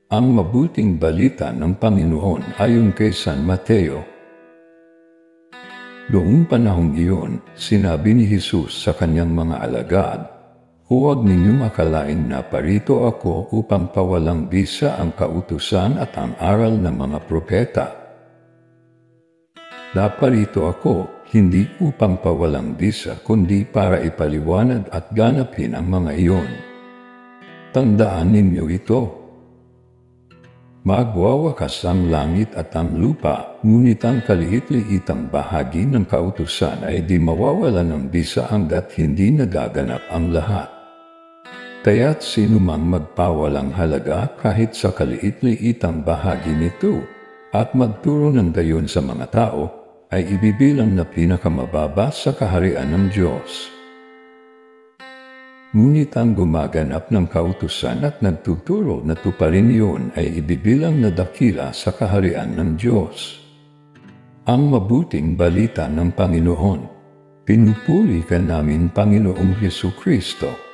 Ang mabuting balita ng Panginoon ayon kay San Mateo. Noong panahong iyon, sinabi ni Jesus sa kanyang mga alagad, "Huwag ninyong akalain na parito ako upang pawalang bisa ang kautusan at ang aral ng mga propeta. Naparito ako, hindi upang pawalang bisa kundi para ipaliwanag at ganapin ang mga iyon. Tandaan ninyo ito. Magwawakas ang langit at ang lupa, ngunit ang kaliit-liitang bahagi ng kautusan ay di mawawala ng bisa hanggat hindi nagaganap ang lahat. Kaya't sino mang magpawalang halaga kahit sa kaliit-liitang bahagi nito, at magturo ng gayon sa mga tao, ay ibibilang na pinakamababa sa kaharian ng Diyos. Ngunit ang gumaganap ng kautusan at nagtuturo na tuparin iyon ay ibibilang na dakila sa kaharian ng Diyos." Ang mabuting balita ng Panginoon. Pinupuri ka namin, Panginoong Jesucristo.